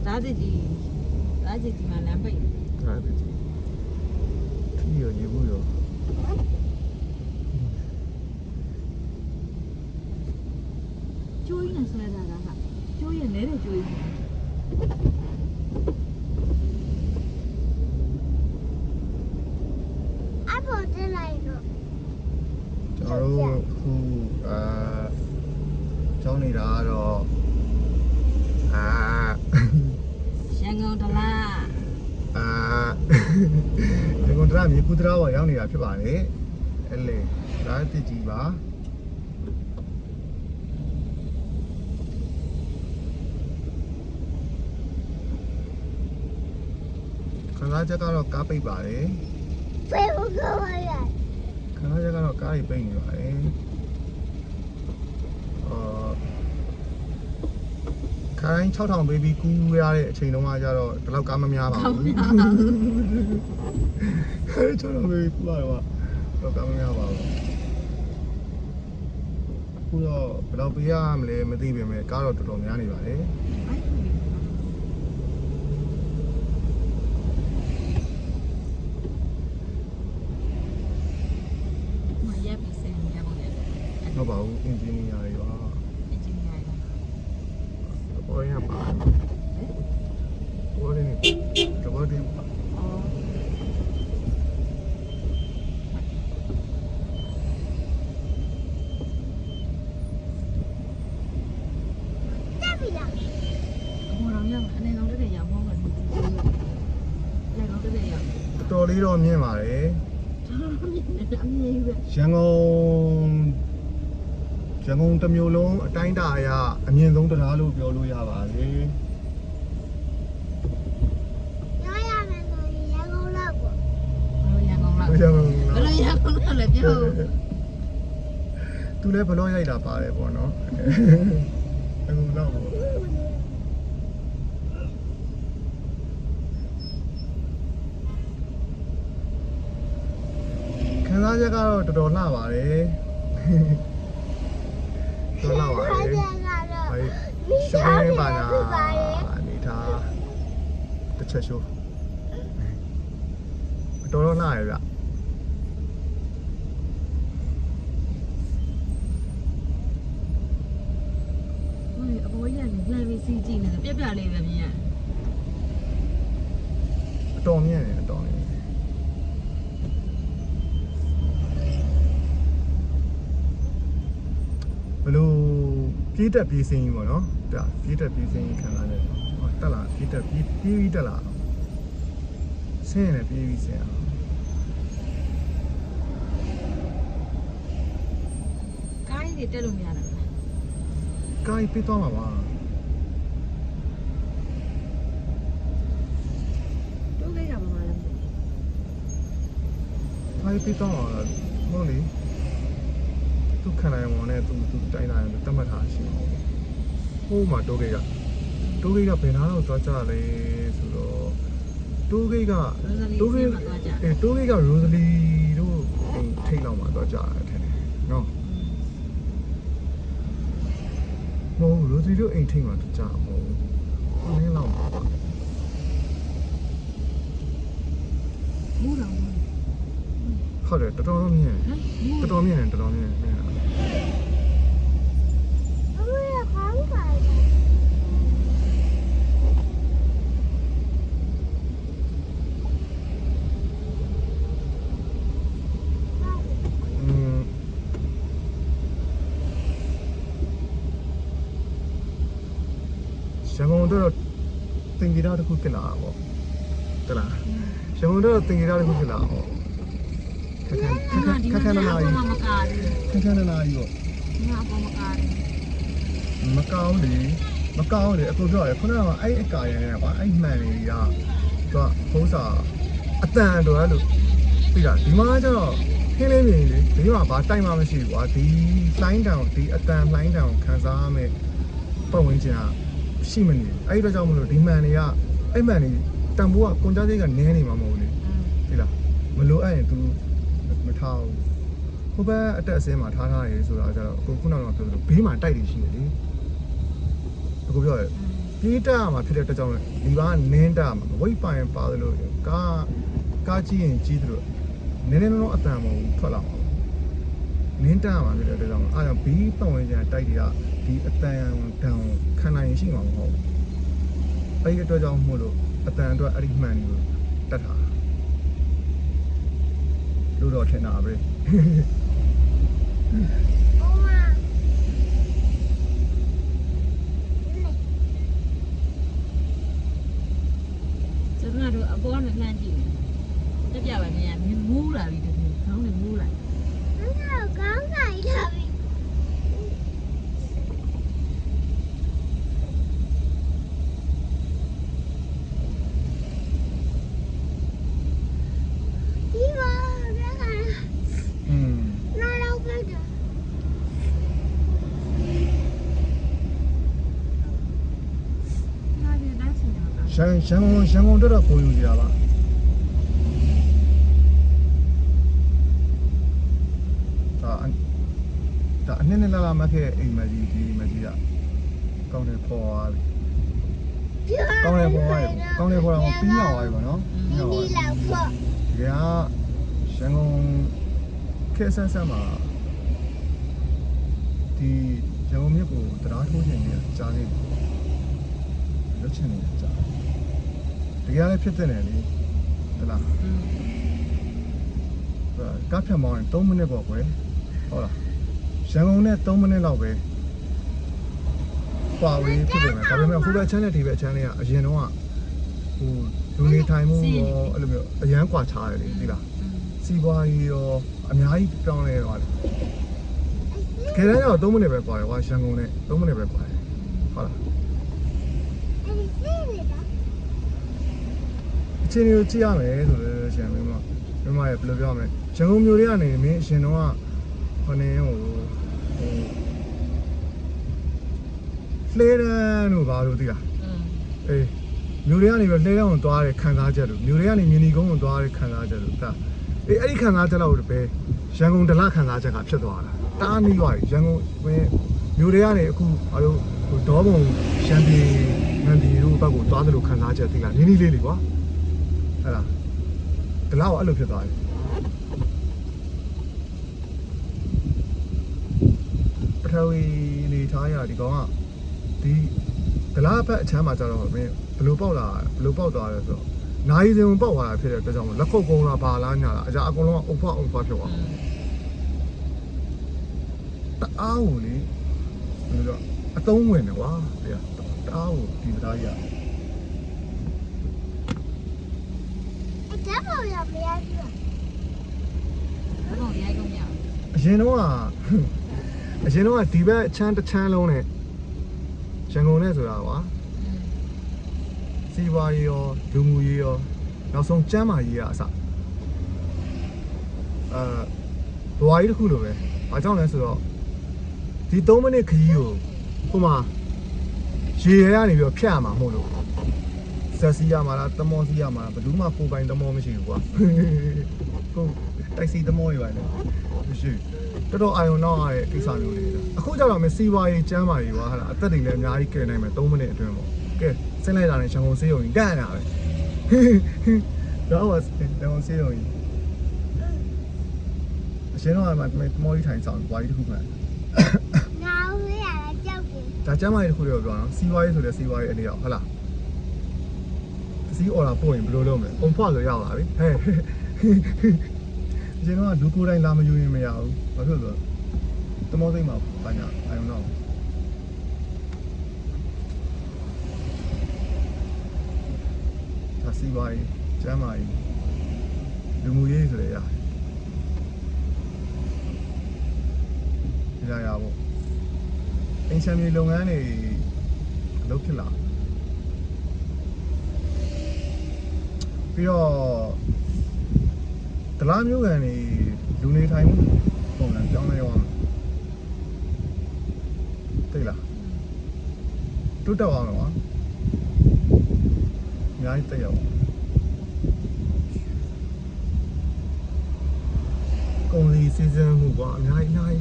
Strategy. Strategy mà làm vậy. Strategy. Nhiều nhiều vui rồi. Chui là sao ra hả? Chui là nế là chui. Cháu khu cháu này đã rồi. Sang ngon thật là. Cái con ra mình cút ra vào cháu này là phía bạn ấy. Ele, strategy ba. Khán giả chắc là cá bay bà đấy. Khán giả chắc là cá bay bay rồi. Khán giả 6,000 baby ကူးရတဲ့အချိန်တုန်းကကျတော့ဒီလောက်ကားမများပါဘူး။6,000 baby ကူးရတော့တော့ကားမများပါဘူး။ခုတော့ဘယ်တော့ပေးရမလဲမသိပေမဲ့ကားတော့တော်တော်များနေပါတယ်။ Nó bảo engineer rồi đó. Ôi nha bạn. Ôi đây này. Cái bớt đi. Tôi đi đâu như mà đấy. Chẳng ngon tâm yêu luôn,တိုင်းđại à, anh nhìn giống tôi nói luôn, biểu luôn à bà đi. Tôi lấy bao lâu vậy đã bà đấy bọn nó. Anh không đâu. Khán giả chắc là đồ nào bà đấy. Tôi lao à đấy. Shopping bà nhà đi tha tất cả show. Tôi nó này vậy. Ôi, bố nhà mình làm cái gì này, biết là lên làm gì à? To miếng này, to miếng. Belum kita pising mo no, dah kita pising kan ada, tak lah kita pilih tak lah, sen ni pilih sen. Kai thì tên luôn nhà nào? Kai pi to mà ba. Đâu cái gặp mà làm gì? Kai pi to mà, không đi. Tu khăn này mà này tu trái này tu tâm hạt xí mà. Ô mà đâu cái bên nào đó cho lại số đó. Đâu cái Rosalie đó thấy nào mà đó cho thế này, no. Mô Rosalie đó anh thấy mà đó cho mô, anh ấy làm mà. Mua đâu? Thôi rồi, tao nói miếng, tao nói miếng. Sáng hôm đó tình gì đó thì cũng cái nào, tức là sáng hôm đó tình gì đó thì cũng cái nào. Khăn nó nào vậy? Khăn nó nào vậy? Macau đi, tôi nói là con nào ai cái này mà ai mày này à, có phố sa, tan đồ đó, bây giờ đi mà cho cái này mình đi mà bắt tay mà mình xí quá, đi line down, đi tan line down, khán giả mình bao nhiêu钱啊？西门的，哎，这叫么子？đi mà này à，哎mà này，但不过公家这个年龄嘛么的，对啦，没路哎都。မထားဘူးဟိုဘက်အတက်အဆင်းမှာထားထားရဲဆိုတာကျတော့အခုခုနောက်တော့ပြောလို့ဘေးမှာတိုက်နေရှိတယ်လေ အခုပြောရဲပြေးတက်မှာဖြစ်တဲ့အတွက်ကြောင့်ဒီဘာနင်းတက်မှာဝိတ်ပိုင်ပါတယ်လို့ကားကြည့်ရင်ကြီးတယ်လို့နည်းနည်းလုံးအတန်မဟုတ်ထွက်လာမှာနင်းတက်မှာဖြစ်တဲ့အတွက်ကြောင့်အားကြောင့်ဘီးပတ်ဝင်ကျန်တိုက်တွေကဒီအတန်တန်ခံနိုင်ရှိမှာမဟုတ်ဘူးအဲ့ဒီအတွက်ကြောင့်မို့လို့အတန်အတွက်အဲ့ဒီမှန်ကိုတက်တာလို့တော့ထင်တာပဲ ကျွန်တော်တို့အပေါ်ကနေလှမ်းကြည့်တယ်ပြပြပါမြန်မူးလာပြီတကယ်ခေါင်းနဲ့မူးလာ ရန်ကုန်တက်တော့ပုံယူကြတာပါဒါအနည်းနဲ့လာမခဲ့အိမ်မကြီးဒီမကြီးကကောင်းတယ်ပေါ်သွားပြီကောင်းတယ်ပေါ်သွားပြီကောင်းတယ်ပေါ်တော့ပြီးရောက်သွားပြီပေါ့နော်ပြီးရောက်သွားပြီဒီကရန်ကုန်ခေတ်ဆက်မှာဒီရန်ကုန်မြို့ကိုတရားထိုးခြင်းနဲ့ကြားနေလွတ်ချင်နေကြားတကယ်လည်းဖြစ်တဲ့နယ်လေဟလားကားဖြတ်မောင်းရင်3မိနစ်ပေါ့ကွယ်ဟုတ်လားရန်ကုန်နဲ့3မိနစ်လောက်ပဲပါဝေးဖြစ်တယ်ဒါပေမဲ့ဟိုဘက်ချမ်းနဲ့ဒီဘက်ချမ်းလေးကအရင်တော့ဟိုလူနေထိုင်မှုရောအဲ့လိုမျိုးအရန်ကွာခြားတယ်လေဒီလားစီးပွားရေးရောအများကြီးပြောင်းလဲသွားတယ်ခေတ္တကတော့3မိနစ်ပဲကွာတယ်ကွာရန်ကုန်နဲ့3မိနစ်ပဲကွာတယ်ဟုတ်လားအချင်းကိုကြည့်ရမယ်ဆိုလို့ရှိရင်မင်းမရဲ့ဘယ်လိုပြောရမလဲရန်ကုန်မြို့တွေကနေမင်းအရှင်တော့ခொနေဟိုဖလေရန်တို့ဘာလို့သိလားအေးမြို့တွေကနေပြီးလှဲတန်းကိုသွားတဲ့ခံစားချက်လို့မြို့တွေကနေမြင်းဒီကုန်းကိုသွားတဲ့ခံစားချက်လို့ဒါအေးအဲ့ဒီခံစားချက်တော့ပဲရန်ကုန်ဒလခံစားချက်ကဖြစ်သွားတာတားနီးသွားပြီရန်ကုန်မြို့တွေကနေအခုဘာလို့ဟိုဒေါဘုံရှမ်းပြည်မန်ပြည်တို့ဘက်ကိုသွားတယ်လို့ခံစားချက်သိလားနင်းနီးလေးလေကွာဟဲ့လားဒလကအဲ့လိုဖြစ်သွားတယ်ပထဝီနေထားရဒီကောင်ကဒီဒလဘက်အချမ်းမှာကျတော့မင်းဘလို့ပေါက်လာဘလို့ပေါက်သွားလဲဆိုတော့နိုင်စင်ပေါက်သွားတာဖြစ်တဲ့အတွက်ကြောင့်လက်ခုပ်ကုန်းလားဘာလားညာလားအကြအကုန်လုံးကအုပ်ဖွားဖြစ်သွားတအားကိုလေဘယ်လိုအတုံးဝင်တယ်ကွာတရားတအားကိုဒီတရားကြီးအရင်တော့ဒီဘက်အချမ်းတစ်ချမ်းလုံးနဲ့ရန်ကုန်နဲ့ဆိုတာကွာစီးပွားရေးရောလူမှုရေးရောနောက်ဆုံးကျန်းမာရေးကအစဘဝကြီးတစ်ခုလိုပဲအားကြောင့်လဲဆိုတော့ဒီ3မိနစ်ခရီးကိုဟိုမှာရေရဲကနေပြီးတော့ဖြတ်ရမှာမဟုတ်လို့ဆက်စီးရမှာလားတမောစီးရမှာလားဘယ်သူမှကိုယ်ပိုင်တမောမရှိဘူးကွာကိုတိုက်စီတမောတွေပါလေမရှိတော်တော်အာယုံနောက်ရတဲ့ကိစ္စမျိုးလေးအခုကျတော့မစီးပွားရေးကျန်းမာရေးကွာဟာအသက်တွေလည်းအများကြီးကယ်နိုင်မယ်3မိနစ်အတွင်းပေါ့ကဲဆင်းလိုက်တာနဲ့ရန်ကုန်ဆေးရုံကြီးတန်းတာပဲတော့ရန်ကုန်ဆေးရုံကြီးအရှင်တော့မှမော်ကြီးထိုင်ဆောင်ဘွားကြီးတစ်ခုမှဒါကျမ်းမာရေးတစ်ခုတော့ပြောနော်စီးပွားရေးဆိုတဲ့စီးပွားရေးအနေရောက်ဟုတ်လားစီးအော်လာပို့ရင်ဘယ်လိုလုပ်မလဲပုံဖွားဆိုရောက်လာပြီဟဲ့ကျွန်တော်ကလူကိုယ်တိုင်လာမယူရင်မရဘူးဘာဖြစ်လို့လဲတမောသိမ့်မှာဘာညာအာယုံတော့ဒါစီးပွားရေးကျမ်းမာရေးလူမှုရေးဆိုတဲ့ရပေါ့အင်ချမ်းမြေလုပ်ငန်းတွေအလုပ်ဖြစ်လာပြီးတော့ဒလားမျိုးကန်တွေလူနေထိုင်မှုပုံစံပြောင်းလဲရအောင်သိလားတိုးတက်အောင်လို့ကွာအများကြီးတက်ရအောင်ကုန်စည်စီစဉ်မှုကွာအများကြီး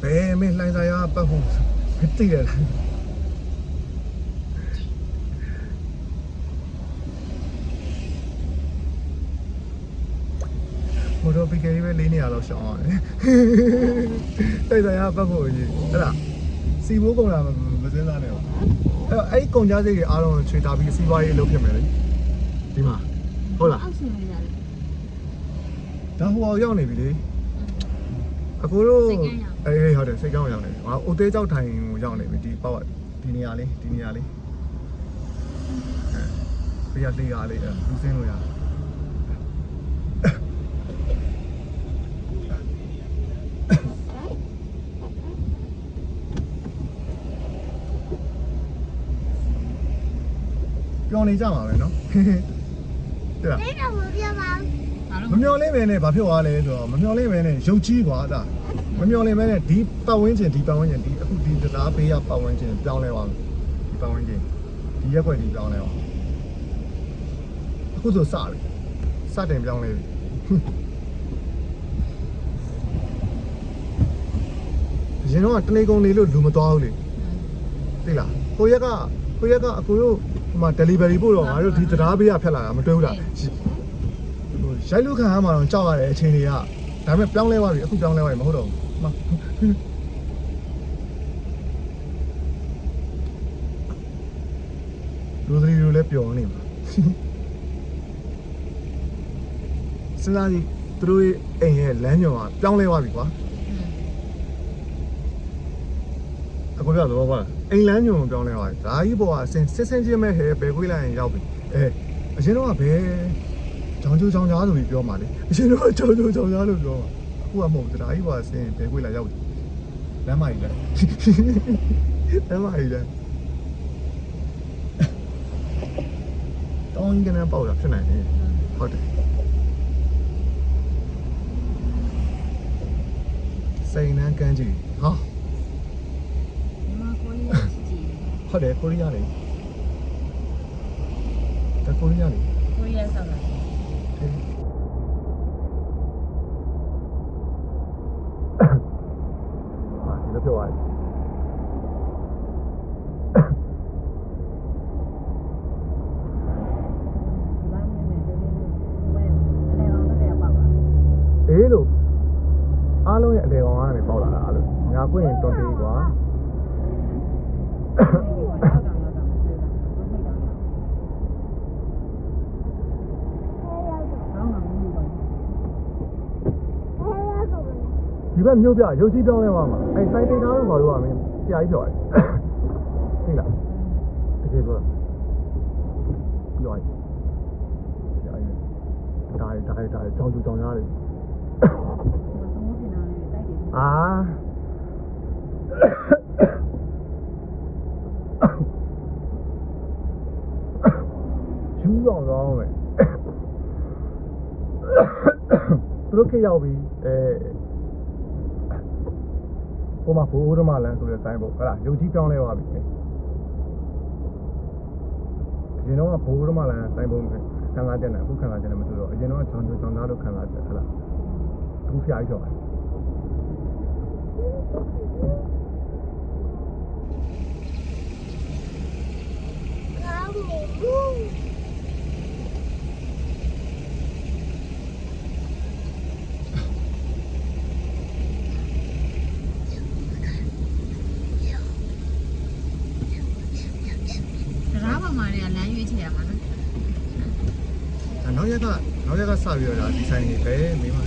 ဘယ်မင်းလှိုင်းစားရပတ်ဖို့ သိတယ်မို့တော့ PK ပဲ4နေရာလောက်ရှောင်းရတယ်တိုက်ဆိုင်ရပတ်ဖို့ကြီးအဲ့ဒါစီဘိုးကုန်လာမစင်းစားနဲ့ပါအဲ့ကုန်ကြစိတ်တွေအားလုံးချွေတာပြီးစီးပွားရေးအလုပ်ဖြစ်မယ်လေဒီမှာဟုတ်လား အောက်ဆင်းနေရတယ် ဒါဟိုရောက်နေပြီလေအကိုတို့အေးဟုတ်တယ်စိတ်ကောင်းရောက်နေပြီငါအိုသေးကြောက်ထိုင်ကိုရောက်နေပြီဒီပေါ့ဒီနေရာလေးပြရသေးရလေးလူစင်းလို့ရပြောင်းနေကြမှာပဲเนาะတဲ့လား ဘာလို့ မမျော်လင့်ပဲနဲ့ဘာဖြစ်သွားလဲဆိုတော့မမျော်လင့်ပဲနဲ့ရုပ်ကြီးကွာဒါမမျော်လင့်ပဲနဲ့ဒီပတ်ဝန်းကျင်ဒီအခုဒီတရားဘေးကပတ်ဝန်းကျင်ပြောင်းလဲသွားပြီဒီပတ်ဝန်းကျင်ဒီရက်ွက်ဒီပြောင်းလဲသွားအခုဆိုစပြီစတင်ပြောင်းလဲပြီရင်တော့တနေကုန်နေလို့လူမသွားဘူးလေသိလားကိုရက်ကအကိုတို့ဟိုမှာ delivery ပို့တော့ငါတို့ဒီတရားဘေးကဖြတ်လာတာမတွေ့ဘူးလားရိုက်လို့ခံရမှာတော့ကြောက်ရတဲ့အခြေအနေကဒါပေမဲ့ပြောင်းလဲသွားပြီအခုပြောင်းလဲသွားပြီမဟုတ်တော့ဘူးလူတွေလည်းပျော်နေမှာစဉ်းစားကြည့်သူတို့ရဲ့အိမ်ရဲ့လမ်းညွန်ကပြောင်းလဲသွားပြီကွာအခုကတော့ဘာအိမ်လမ်းညွန်ပြောင်းလဲသွားပြီဒါကြီးပေါ်ကစစ်ချင်းမဲ့ဟဲဘယ်ခွေးလိုက်ရင်ရောက်ပြီအရင်တော့ကဘယ်ကြောင်ကြားဆိုပြီးပြောမှာလေအရှင်တို့ကြောင်ကြားလို့ပြောမှာအခုကမဟုတ်တရားကြီးပါဆင်းဘယ်ခွေးလာရောက်လမ်းမကြီးလဲတောင်းကြီးကနေပေါက်တာဖြစ်နိုင်တယ်ဟုတ်တယ်စိန်နှန်းကန်းကြီးဟာ မြန်မာကိုရီးယားချီ ဟုတ်တယ်ကိုရီးယားလေတကိုရီးယားလေ ကိုရီးယားဆောက်တာ ဒီလိုပြောရတယ်အေးလို့အားလုံးရဲ့အလေကောင်ကနေပေါက်လာတာအဲ့လိုငါကွင်းရင်တွန်သေးကွာဒီဘက်မြို့ပြရုပ်ကြီးပြောင်းလဲသွားမှာအဲစိုင်းတိတ်သားတို့ဘာလို့ကမင်းဆရာကြီးပြောတယ်သိလားတကယ်ပြောရတယ်ဆရာကြီးဒါကြောင်ရတယ်အာယူတော့မယ်သူတို့ခေရောက်ပြီဟိုမှာဘိုးရမလန်းဆိုတဲ့ဆိုင်ပေါ့ဟုတ်လားရုပ်ကြီးပြောင်းလဲသွားပြီအရင်တော့ဘိုးရမလန်းဆိုင်ပုံခံစားချက်နဲ့အခုခံစားချက်နဲ့မတူတော့အရင်တော့ကြောင်သားလို့ခံစားချက်ဟုတ်လားအခုဆရာကြီးပြောတယ်နောက်ရက်ကစပြီးတော့ဒီဆိုင်နေပဲမိမ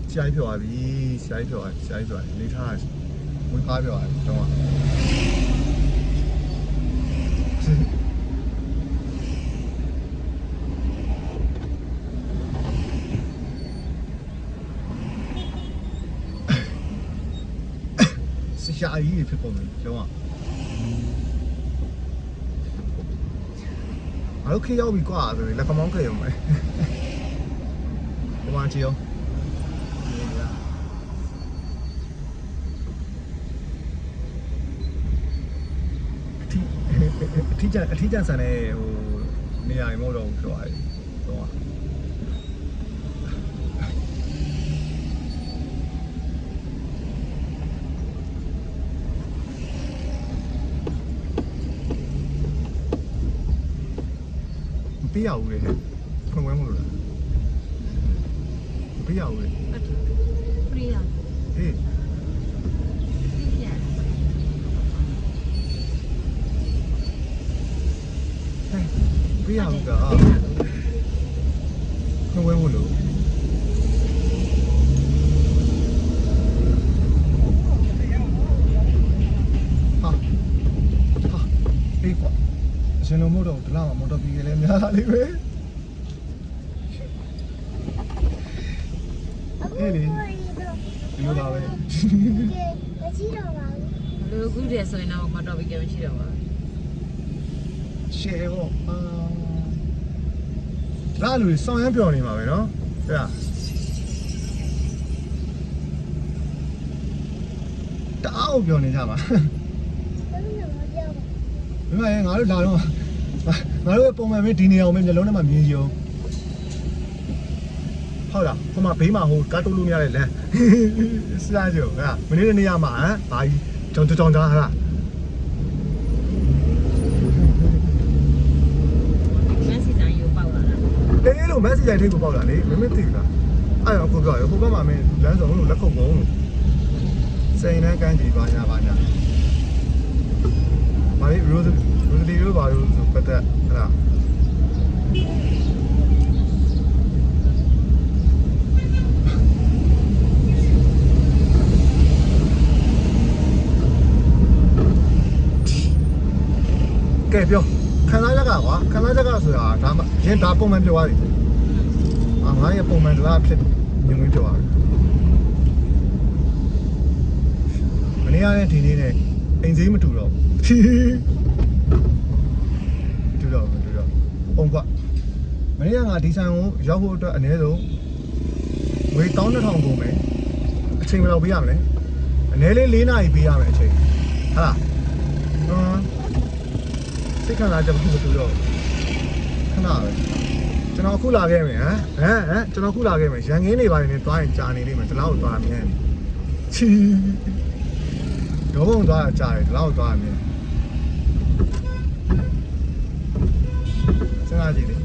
ဆရာကြီးပြောပါပြီဆရာကြီးပြောနေထားဝေးပါပြောတယ်တော့ဆရာကြီးဖြစ်ကုန်ပြီကျောင်းကငါတို့ခေရောက်ပြီကွာဆိုရင်လက်ကမောင်းခေရုံပဲဒီမှာကြည့်အောင် ထီးကျန်ဆန်တဲ့ဟိုနေရာတွေမဟုတ်တော့ဘူးပြောရတယ်တော့မပြရဘူးလေဖွင့်ဝဲမလို့လားမပြရဘူးလေ ပရိယာ အေး သိပြ ပြရဘူးကဖွင့်ဝဲမလို့ဟာအေးကွာအရှင်လုံးမဟုတ်တော့ဒလာမှာမော်တော်ဘီကလည်းများလာလိမ့်မယ်အေးလေဒီလိုပါပဲ လူကူးတယ်ဆိုရင်တော့မတော်ပြီကြမရှိတော့ပါ ရှယ်ပေါ့လာလူစောင်းရမ်းပြောနေမှာပဲเนาะဟဲ့တအားကိုပြောနေကြမှာမင်းမငါတို့လာတော့ငါတို့ပုံမှန်ပဲဒီနေရာကိုမျက်လုံးထဲမှာမြင်ရုံဟုတ်လားဟိုမှာဘေးမှာဟိုကားတိုးလို့မရတဲ့လမ်းစားကြဟဲ့မနေ့နေရာမှာဟမ်ဘာကြီးကြောင်ကြောင်ကြားဟဲ့ မက်ဆီတန်ယူပေါက်လာတာ တေးလို့ message ရိုက်ထိကိုပေါက်လာလေမင်းမသိဘူးလားအဲ့တော့ကိုပြောရဟိုဘက်မှာမင်းလမ်းစုံလို့လက်ခုပ်ကုန်းလို့စိန်နဲ့ကန်းကြီးပါညာပါညာဘာလို့ရိုးဒီလိုပါလို့ဆိုပတ်သက်ဟဲ့လားကဲပြောခံစားချက်ကကွာခံစားချက်ကဆိုတာဒါမှရင်ဒါပုံမှန်ပြောရည်ငါရဲ့ပုံမှန်လားဖြစ်ညွှန်ပြောရတယ်မနေ့ကလည်းဒီနေ့နဲ့အိမ်စည်းမတူတော့တူတော့ပုံကွာမနေ့ကငါဒီဆိုင်ကိုရောက်ဖို့အတွက်အနည်းဆုံးငွေ1200ကုန်မယ်အချိန်ဘယ်လောက်ပေးရမလဲအနည်းလေး4နာရီပေးရမယ်အချိန်ဟာလားစိတ်ခံစားချက်မတူတော့ခဏပဲကျွန်တော်အခုလာခဲ့မယ်ဟမ်ကျွန်တော်အခုလာခဲ့မယ်ရန်ကင်းနေပါနေသွားရင်ကြာနေလိမ့်မယ်ဒီလောက်ကိုသွားမြင်ချီတော့ဘုံသွားကြာတယ်ဒီလောက်ကိုသွားမြင်စဉ်းစားကြည့်လေ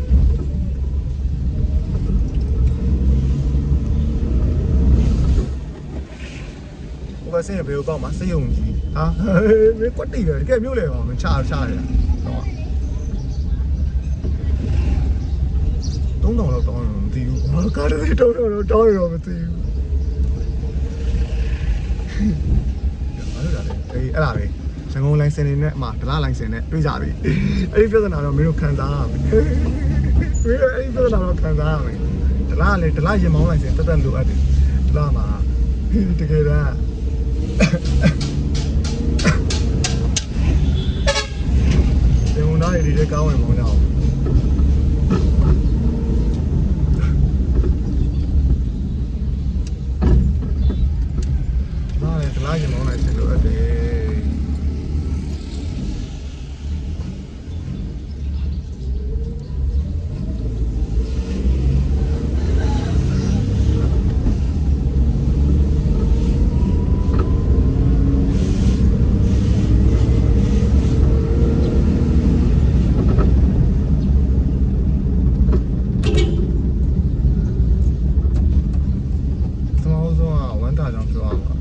ဘယ်စင်းဘယ်ကိုပေါ့မှာစရုံကြီးဟာမင်းကွက်တိပဲတကယ်မျိုးလေပါမချရတယ်တော့3000လောက်တောင်းတယ်မသိဘူးဘာကားတွေတောင်းတော့မသိဘူးအဲ့ဒါလေအဲ့ဒါပဲရန်ကုန်လိုင်းစင်တွေနဲ့အမဒလားလိုင်းစင်နဲ့တွေ့ကြပြီအဲ့ဒီပြဿနာတော့မင်းတို့ခံစားရမယ်မင်းတို့အဲ့ဒီပြဿနာတော့ခံစားရမယ်ဒလားလေဒလားရင်မောင်းလိုင်းစင်တက်တက်လိုအပ်တယ်ဒလားမှာတကယ်တော့ဒီဝန်သားတွေဒီကောင်းဝင်မောင်းကြအောင်နားလေဒလားရင်မောင်းလိုက်စင်လိုအပ်တယ်ဝမ်းသာကြောင်ပြောရမှာ